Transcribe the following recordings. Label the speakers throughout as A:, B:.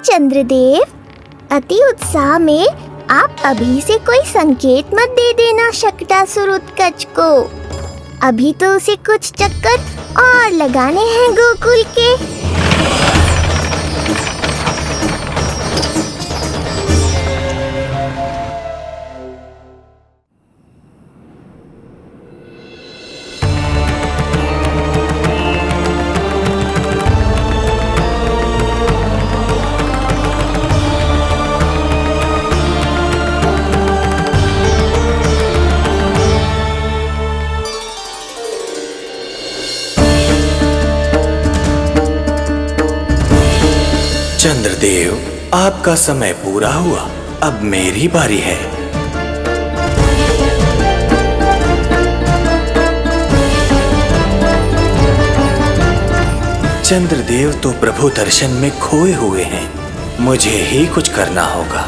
A: चंद्रदेव, अति उत्साह में आप अभी से कोई संकेत मत दे देना शकटासुर उत्कच को। अभी तो उसे कुछ चक्कर और लगाने हैं गोकुल के।
B: चंद्रदेव, आपका समय पूरा हुआ, अब मेरी बारी है। चंद्रदेव तो प्रभु दर्शन में खोए हुए हैं, मुझे ही कुछ करना होगा।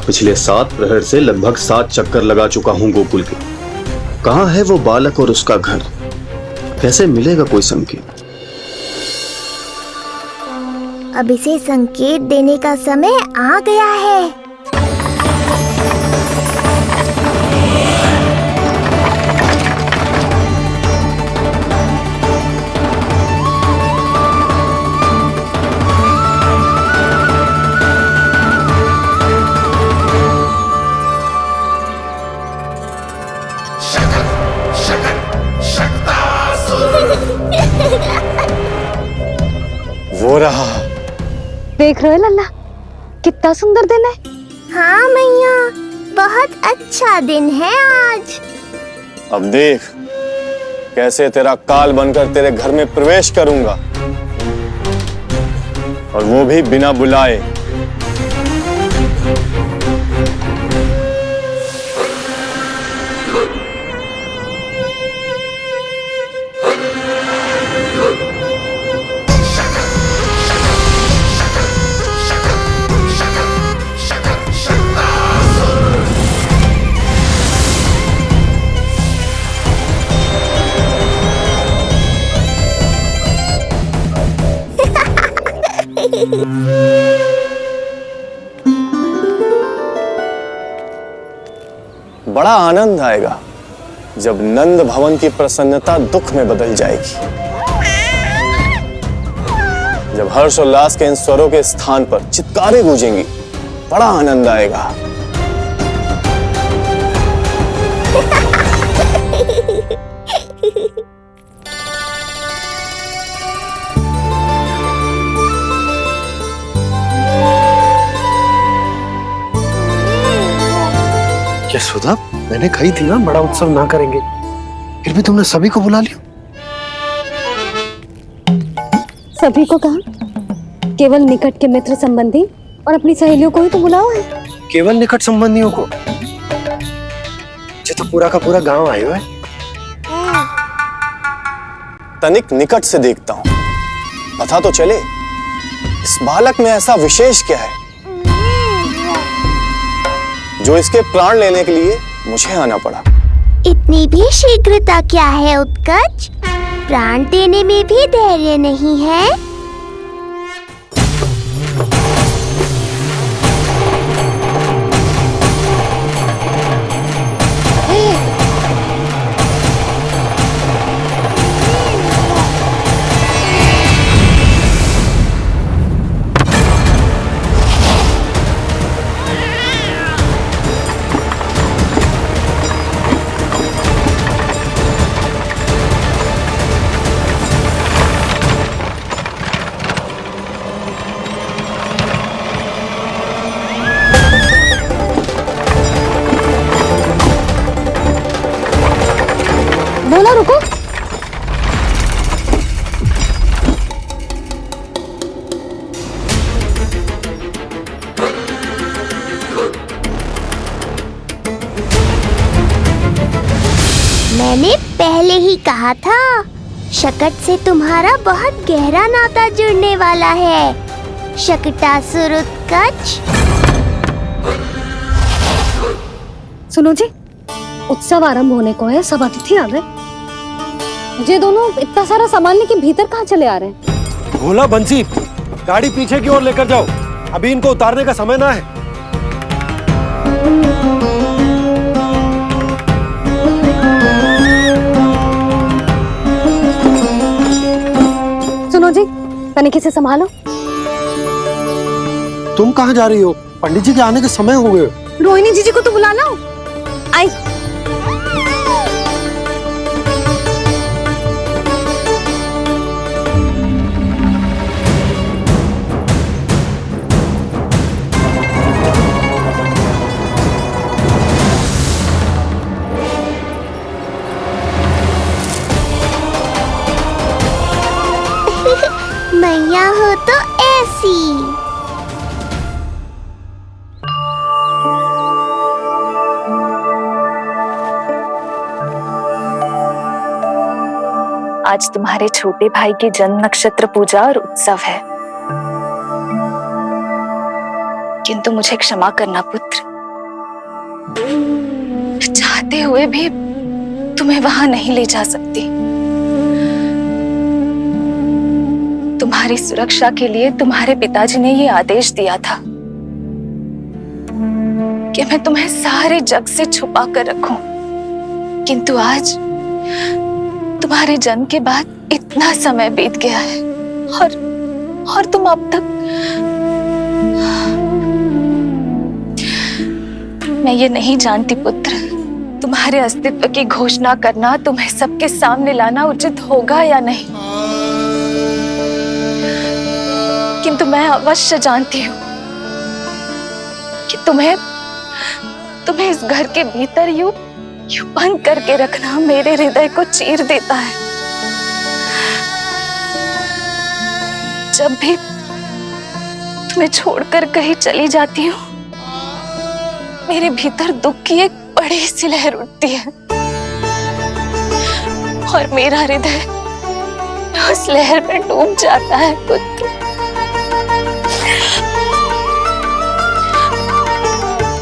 C: पिछले 7 प्रहर से लगभग 7 चक्कर लगा चुका हूँ गोकुल के। कहाँ है वो बालक और उसका घर? कैसे मिलेगा कोई संकेत?
A: अब इसे संकेत देने का समय आ गया है।
C: वो रहा।
D: देख रहे हो लल्ला, कितना सुंदर दिन है।
A: हाँ मैया, बहुत अच्छा दिन है आज।
C: अब देख कैसे तेरा काल बनकर तेरे घर में प्रवेश करूंगा, और वो भी बिना बुलाए। बड़ा आनंद आएगा जब नंद भवन की प्रसन्नता दुख में बदल जाएगी, जब हर्षोल्लास के इन स्वरों के स्थान पर चित्कारें गूंजेंगी। बड़ा आनंद आएगा।
E: यशोदा, मैंने कही थी ना बड़ा उत्सव ना करेंगे, फिर भी तुमने सभी को बुला लिया।
D: सभी को कहा? केवल निकट के मित्र संबंधी और अपनी सहेलियों को ही तो बुलाओ है।
E: केवल निकट संबंधियों को? ये तो पूरा का पूरा गांव आयो है।
C: तनिक निकट से देखता हूं, पता तो चले इस बालक में ऐसा विशेष क्या है जो इसके प्राण लेने के लिए मुझे आना पड़ा।
A: इतनी भी शीघ्रता क्या है उत्कच? प्राण देने में भी धैर्य नहीं है।
D: बोला रुको।
A: मैंने पहले ही कहा था, शकट से तुम्हारा बहुत गहरा नाता जुड़ने वाला है। शकटासुर उत्कच।
D: सुनो जी, उत्सव आरंभ होने को है, सब अतिथि आ गए। ये दोनों इतना सारा सामान लेके भीतर कहाँ चले आ रहे हैं?
E: भोला बंसी, गाड़ी पीछे की ओर लेकर जाओ, अभी इनको उतारने का समय ना है।
D: सुनो जी, तनिक से संभालो।
E: तुम कहाँ जा रही हो? पंडित जी के आने के समय हो गए।
D: रोहिणी जीजी को तो बुला लो। आई।
A: मैया हो तो ऐसी।
F: आज तुम्हारे छोटे भाई की जन्म नक्षत्र पूजा और उत्सव है, किंतु मुझे क्षमा करना पुत्र, चाहते हुए भी तुम्हें वहां नहीं ले जा सकती। तुम्हारी सुरक्षा के लिए तुम्हारे पिताजी ने ये आदेश दिया था कि मैं तुम्हें सारे जग से छुपा कर रखूं, किंतु आज तुम्हारे जन्म के बाद इतना समय बीत गया है और तुम अब तक। मैं ये नहीं जानती पुत्र, तुम्हारे अस्तित्व की घोषणा करना, तुम्हें सबके सामने लाना उचित होगा या नहीं, किंतु मैं अवश्य जानती हूँ कि तुम्हें इस घर के भीतर यूं बंद करके रखना मेरे हृदय को चीर देता है। जब भी तुम्हें छोड़कर कहीं चली जाती हूँ, मेरे भीतर दुख की एक बड़ी सी लहर उठती है और मेरा हृदय उस लहर में डूब जाता है पुत्र।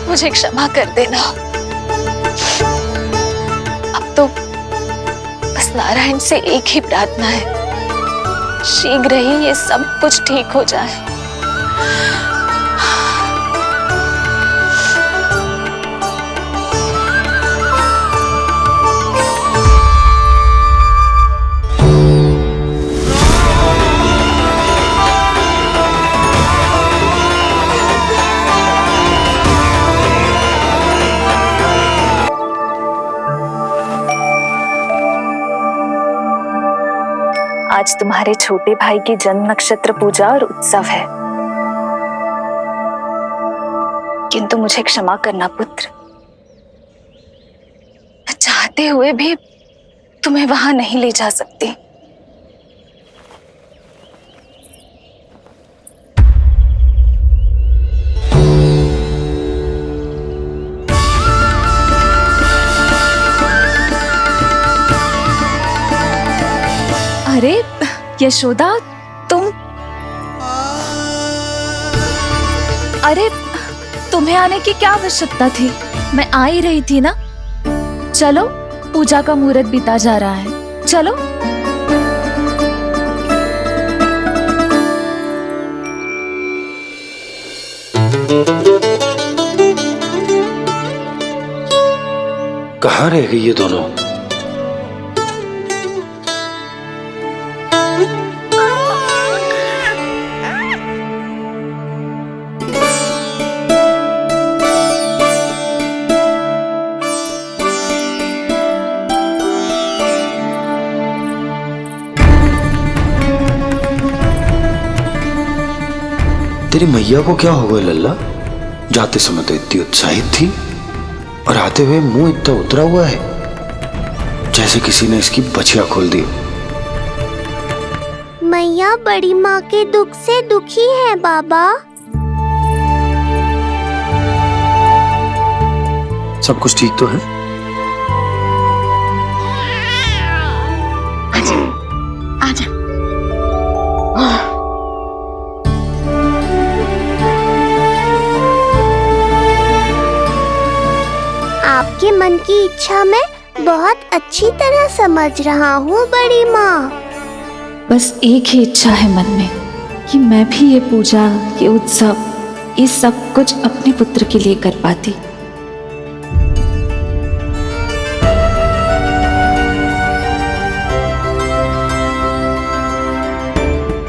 F: मुझे क्षमा कर देना। अब तो बस नारायण से एक ही प्रार्थना है, शीघ्र ही ये सब कुछ ठीक हो जाए। आज तुम्हारे छोटे भाई की जन्म नक्षत्र पूजा और उत्सव है, किंतु मुझे क्षमा करना पुत्र, चाहते हुए भी तुम्हें वहां नहीं ले जा सकती। अरे यशोदा, अरे तुम्हें आने की क्या आवश्यकता थी? मैं आ ही रही थी ना। चलो, पूजा का मुहूर्त बीता जा रहा है, चलो।
E: कहाँ रह गई ये दोनों? तेरी मैया को क्या हो गया लल्ला? जाते समय तो इतनी उत्साहित थी और आते हुए मुंह इतना उतरा हुआ है जैसे किसी ने इसकी बचिया खोल दी।
A: मैया बड़ी माँ के दुख से दुखी है बाबा।
E: सब कुछ ठीक तो है?
A: आजा। आपके मन की इच्छा में बहुत अच्छी तरह समझ रहा हूँ बड़ी माँ।
F: बस एक ही इच्छा है मन में कि मैं भी ये पूजा, ये उत्सव, ये सब कुछ अपने पुत्र के लिए कर पाती।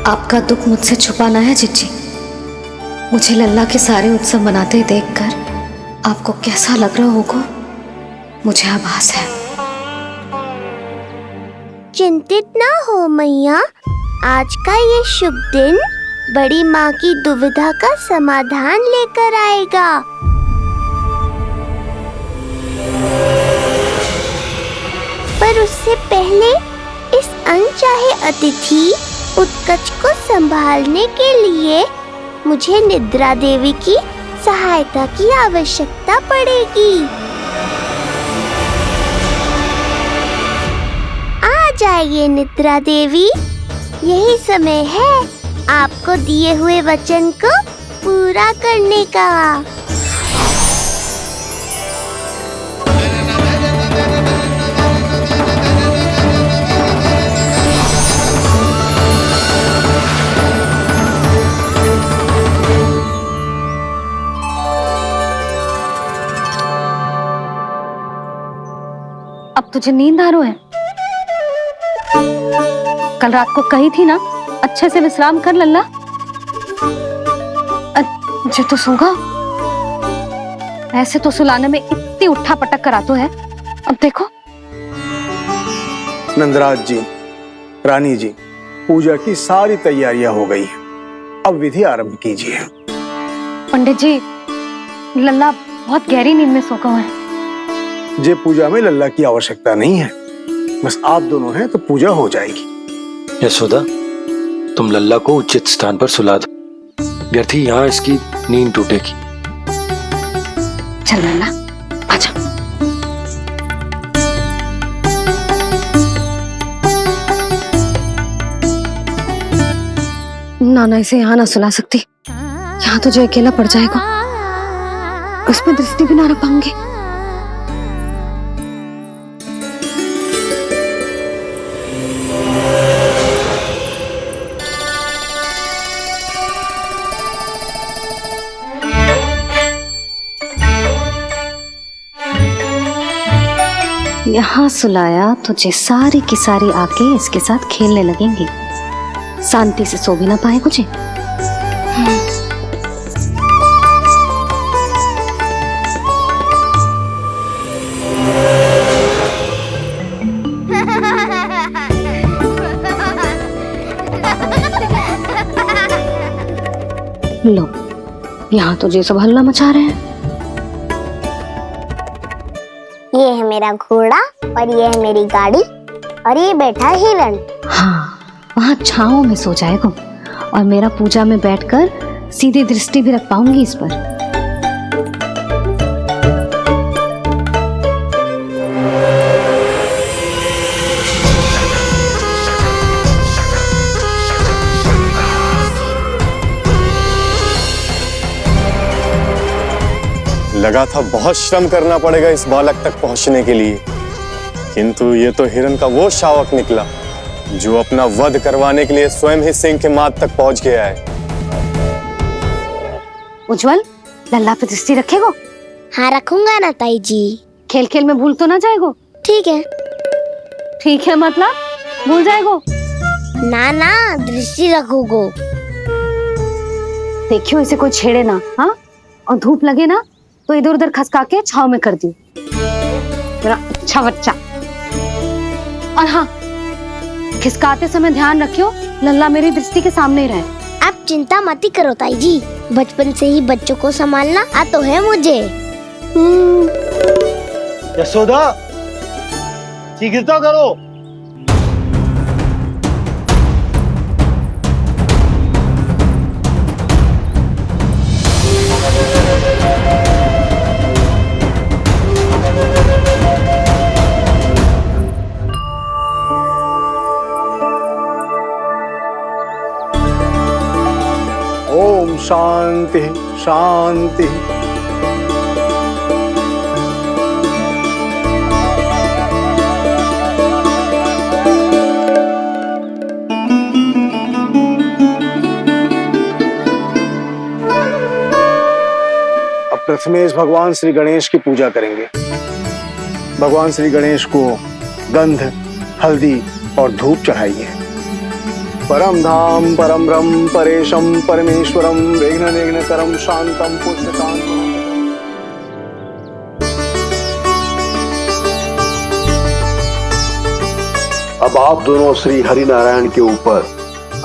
D: आपका दुख मुझसे छुपाना है जिज्जी। मुझे लल्ला के सारे उत्सव मनाते देखकर आपको कैसा लग रहा होगा, मुझे आभास है।
A: चिंतित ना हो मैया, आज का ये शुभ दिन बड़ी माँ की दुविधा का समाधान लेकर आएगा। पर उससे पहले इस अनचाहे अतिथि उत्कच को संभालने के लिए मुझे निद्रा देवी की सहायता की आवश्यकता पड़ेगी। आ जाइए निद्रा देवी, यही समय है आपको दिए हुए वचन को पूरा करने का।
D: अब तुझे नींद आ रहा है? कल रात को कही थी ना अच्छे से विश्राम कर लल्ला। जो तो सोगा, ऐसे तो सुलाने में इतनी उठा पटक कर आतो है। अब देखो।
G: नंदराज जी, रानी जी, पूजा की सारी तैयारियां हो गई हैं। अब विधि आरंभ कीजिए।
D: पंडित जी, लल्ला बहुत गहरी नींद में सो गया है।
G: जे पूजा में लल्ला की आवश्यकता नहीं है, बस आप दोनों हैं तो पूजा हो जाएगी।
E: यशोदा, तुम लल्ला को उचित स्थान पर सुला दो, व्यर्थ ही यहाँ इसकी नींद टूटेगी।
D: चल लल्ला, आजा। नाना इसे यहाँ ना सुला सकती, यहाँ तो जो अकेला पड़ जाएगा, उसमें दृष्टि भी ना रख पाऊंगी। यहाँ सुलाया तो जे सारी की सारी आके इसके साथ खेलने लगेंगी, शांति से सो भी ना पाए कुछ। लो, यहाँ तो जे सब हल्ला मचा रहे हैं।
A: ये है मेरा घोड़ा और ये है मेरी गाड़ी और ये बैठा हिरण।
D: हाँ, वहाँ छांव में सो जाएगा और मेरा पूजा में बैठकर सीधी दृष्टि भी रख पाऊंगी इस पर।
H: लगा था बहुत श्रम करना पड़ेगा इस बालक तक पहुंचने के लिए, किंतु ये तो हिरण का वो शावक निकला जो अपना वध करवाने के लिए स्वयं ही सिंह के माथ तक पहुंच गया है।
D: उज्जवल, लल्ला पे दृष्टि रखेगो?
A: हाँ रखूंगा ना ताई जी।
D: खेल खेल में भूल तो ना जाएगो?
A: ठीक है।
D: ठीक है मतलब भूल जाएगो?
A: ना ना, दृष्टि रखोगो।
D: देखियो इसे कोई छेड़े ना, हाँ? और धूप लगे ना तो इधर उधर खसका के छाव में कर दी। मेरा अच्छा बच्चा। और हाँ, खिसकाते समय ध्यान रखियो लल्ला मेरी दृष्टि के सामने ही रहे।
A: आप चिंता मत करो ताई जी, बचपन से ही बच्चों को संभालना आता है मुझे।
I: यशोदा, शीघ्रता करो।
G: ओम शांति शांति। प्रथमेश भगवान श्री गणेश की पूजा करेंगे। भगवान श्री गणेश को गंध, हल्दी और धूप चढ़ाइए। परम धाम परम ब्रह्म परेशम परमेश्वरम विघ्न निघ्नकरम शांतम पुष्टकांतम।
I: अब आप दोनों श्री हरिनारायण के ऊपर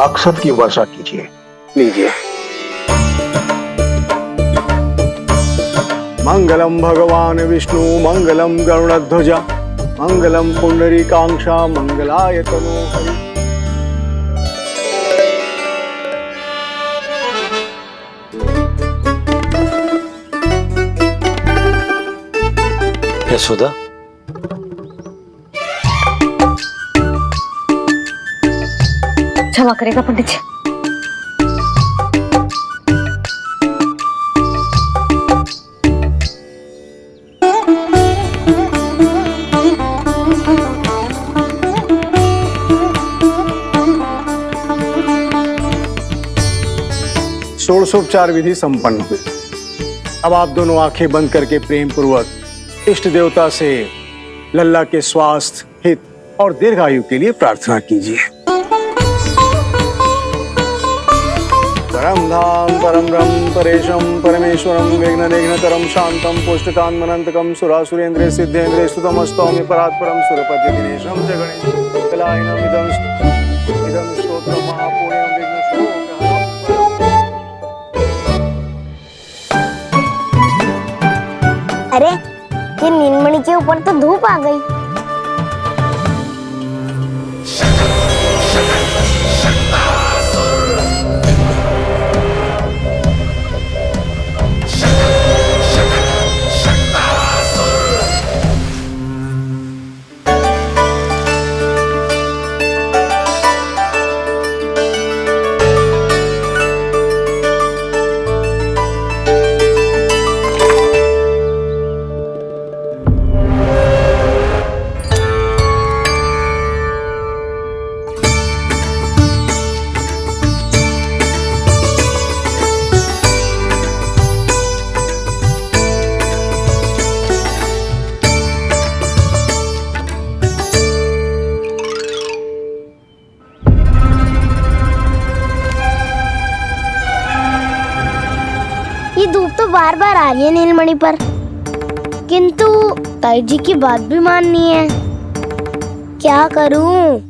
I: अक्षत की वर्षा कीजिए।
G: लीजिए। मंगलम भगवान विष्णु मंगलम गरुड़ध्वजा मंगलम पुंडरीकांक्षा मंगलाय तनो हरि।
E: यशोदा,
D: क्षमा करेगा पंडित जी।
G: षोडशोपचार विधि संपन्न हुई। अब आप दोनों आंखें बंद करके प्रेम पूर्वक इष्ट देवता से लल्ला के स्वास्थ्य, हित और दीर्घायु के लिए प्रार्थना कीजिए। परम धाम परम ब्रह्म परेशम परमेश्वरम विघ्न निघ्नकरम शांतम पुष्टकांतमनंतकम सुरासुरेंद्र सिद्धेंद्र स्तुतम स्तौम्य परात्परम सुरपति दिनेशम च गणेश कलायनम इदम स्तोत्रम महापुण्यम विघ्न शोकहरम।
A: अरे ये नीलमणि के ऊपर तो धूप आ गई। ये धूप तो बार बार आ रही है नीलमणि पर, किंतु ताई जी की बात भी माननी है। क्या करूं?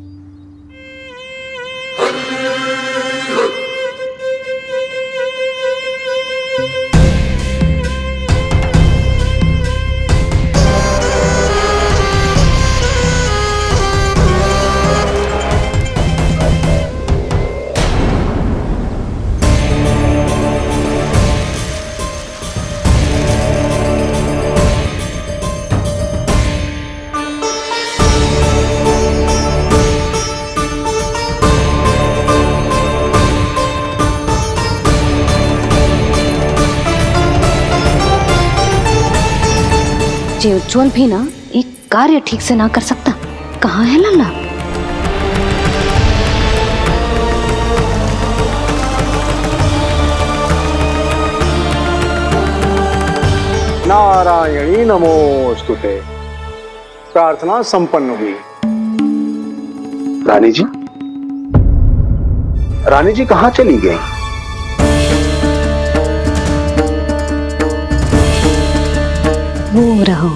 D: जे उज्जवल भी ना एक कार्य ठीक से ना कर सकता। कहाँ है लल्ला?
G: नारायणी नमोस्तुते। प्रार्थना संपन्न हुई।
I: रानी जी कहाँ चली गई?
D: वो रहो,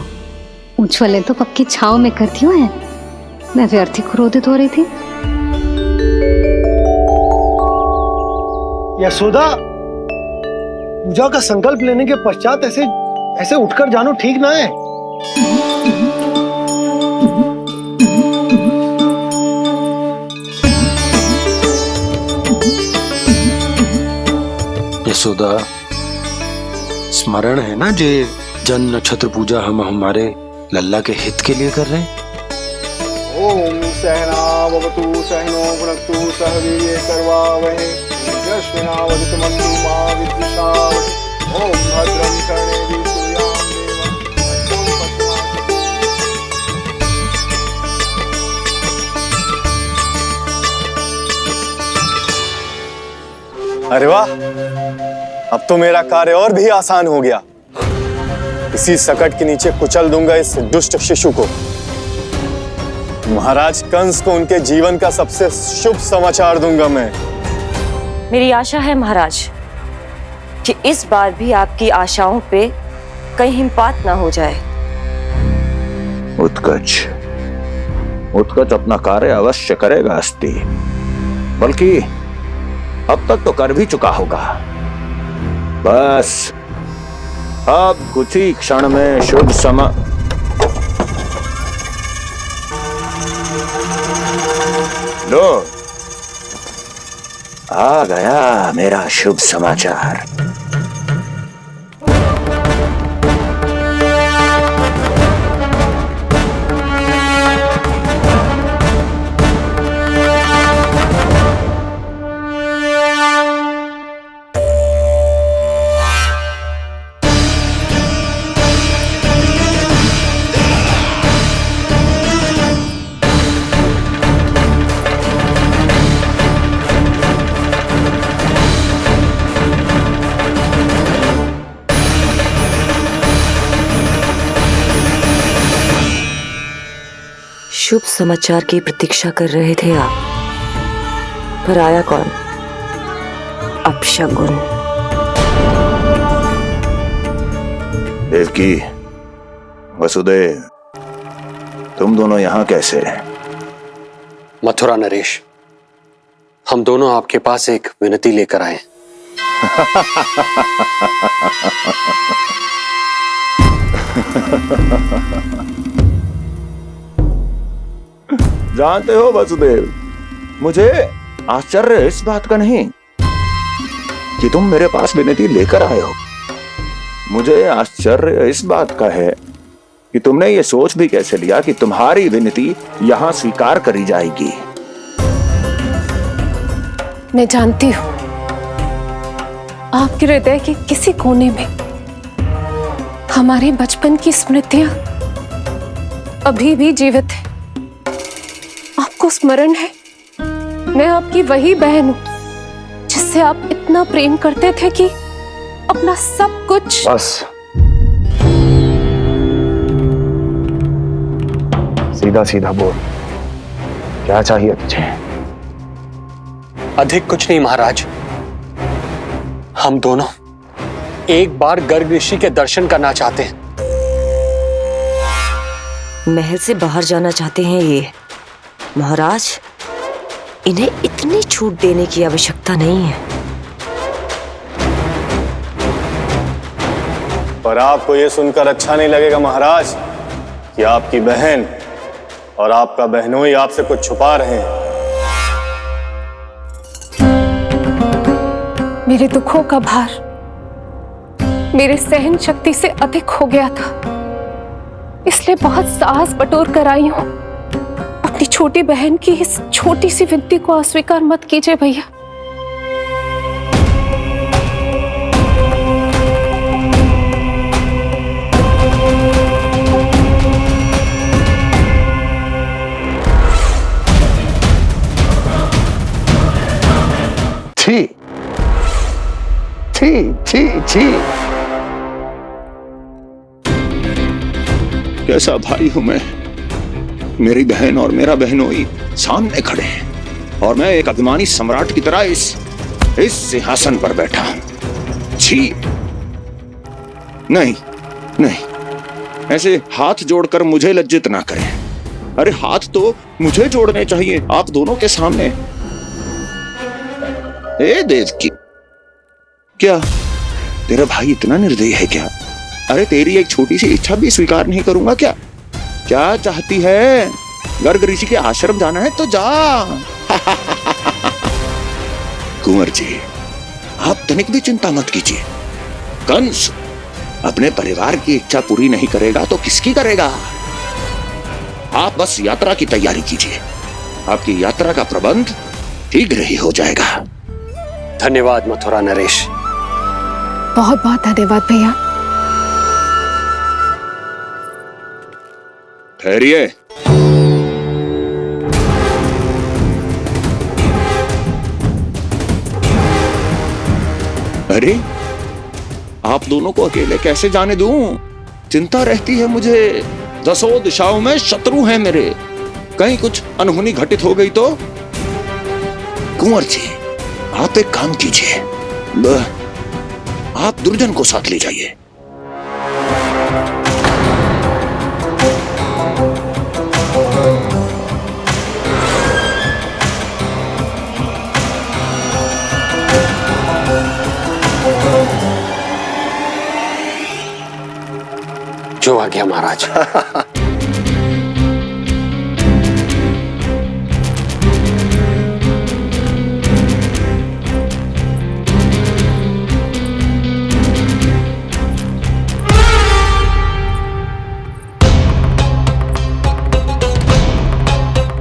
D: उज्जवल तो पक्की छाव में करती हूँ। मैं व्यर्थ ही क्रोधित हो रही थी।
I: यशोदा, पूजा का संकल्प लेने के पश्चात ऐसे उठकर जानो ठीक ना है।
E: यशोदा, स्मरण है ना जे जन नक्षत्र पूजा हम हमारे लल्ला के हित के लिए कर रहे हैं।
G: ओम सहनावतु सहनो भुनक्तु सह वीर्यं करवावहै यस्मिनावदितमस्तु मा विद्विषावहै। ओम भद्रं कर्णेभिः सूर्यां देवं।
H: अरे वाह, अब तो मेरा कार्य और भी आसान हो गया। इसी सकट के नीचे कुचल दूंगा इस दुष्ट शिशु को। महाराज कंस को उनके जीवन का सबसे शुभ समाचार दूंगा मैं।
J: मेरी आशा है महाराज कि इस बार भी आपकी आशाओं पे कहीं हिमपात ना हो जाए।
E: उत्कच अपना कार्य अवश्य करेगा अस्ति, बल्कि अब तक तो कर भी चुका होगा। बस अब कुछ ही क्षण में शुभ समय। लो, आ गया मेरा शुभ समाचार।
J: शुभ समाचार की प्रतीक्षा कर रहे थे आप, पर आया कौन? अपशगुन।
E: देवकी, वसुदेव, तुम दोनों यहाँ कैसे?
K: मथुरा नरेश, हम दोनों आपके पास एक विनती लेकर आए।
E: जानते हो वसुदेव, मुझे आश्चर्य इस बात का नहीं कि तुम मेरे पास विनती लेकर आए हो। मुझे आश्चर्य इस बात का है कि तुमने ये सोच भी कैसे लिया कि तुम्हारी विनती यहां स्वीकार करी जाएगी।
F: मैं जानती हूं आपके हृदय के किसी कोने में हमारे बचपन की स्मृतियां अभी भी जीवित है। आपको स्मरण है, मैं आपकी वही बहन हूं जिससे आप इतना प्रेम करते थे कि अपना सब कुछ।
C: बस सीधा सीधा बोल, क्या चाहिए तुझे?
K: अधिक कुछ नहीं महाराज, हम दोनों एक बार गर्ग ऋषि के दर्शन करना चाहते हैं।
J: महल से बाहर जाना चाहते हैं ये। महाराज, इन्हें इतनी छूट देने की आवश्यकता नहीं है।
H: पर आपको यह सुनकर अच्छा नहीं लगेगा महाराज कि आपकी बहन और आपका बहनोई आपसे कुछ छुपा रहे हैं।
F: मेरे दुखों का भार मेरे सहन शक्ति से अधिक हो गया था, इसलिए बहुत साहस बटोर कर आई हूं। अपनी छोटी बहन की इस छोटी सी विनती को अस्वीकार मत कीजिए भैया।
E: छी छी छी छी, कैसा भाई हूं मैं। मेरी बहन और मेरा बहनोई सामने खड़े हैं और मैं एक अभिमानी सम्राट की तरह इस सिंहासन पर बैठा हूं। छी, नहीं नहीं, ऐसे हाथ जोड़कर मुझे लज्जित ना करें। अरे हाथ तो मुझे जोड़ने चाहिए आप दोनों के सामने। ए देवकी, क्या तेरा भाई इतना निर्दयी है क्या? अरे तेरी एक छोटी सी इच्छा भी स्वीकार नहीं करूंगा क्या? क्या चाहती है? गर्ग ऋषि के आश्रम जाना है तो जा। कुंवर जी, आप तनिक भी चिंता मत कीजिए। कंस अपने परिवार की इच्छा पूरी नहीं करेगा तो किसकी करेगा? आप बस यात्रा की तैयारी कीजिए, आपकी यात्रा का प्रबंध शीघ्र ही हो जाएगा।
K: धन्यवाद मथुरा नरेश।
F: बहुत बहुत धन्यवाद भैया।
E: ठहरिए। अरे आप दोनों को अकेले कैसे जाने दूं? चिंता रहती है मुझे। दसों दिशाओं में शत्रु हैं मेरे, कहीं कुछ अनहोनी घटित हो गई तो। कुंवर जी, आप एक काम कीजिए, आप दुर्जन को साथ ले जाइए।
K: जो आ गया महाराज।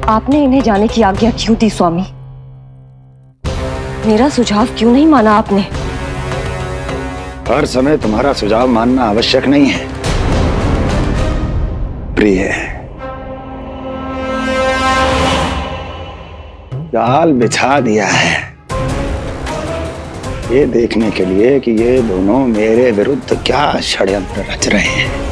J: आपने इन्हें जाने की आज्ञा क्यों दी स्वामी? मेरा सुझाव क्यों नहीं माना आपने?
L: हर समय तुम्हारा सुझाव मानना आवश्यक नहीं है प्रिय। जाल बिछा दिया है ये देखने के लिए कि ये दोनों मेरे विरुद्ध क्या षड्यंत्र रच रहे हैं।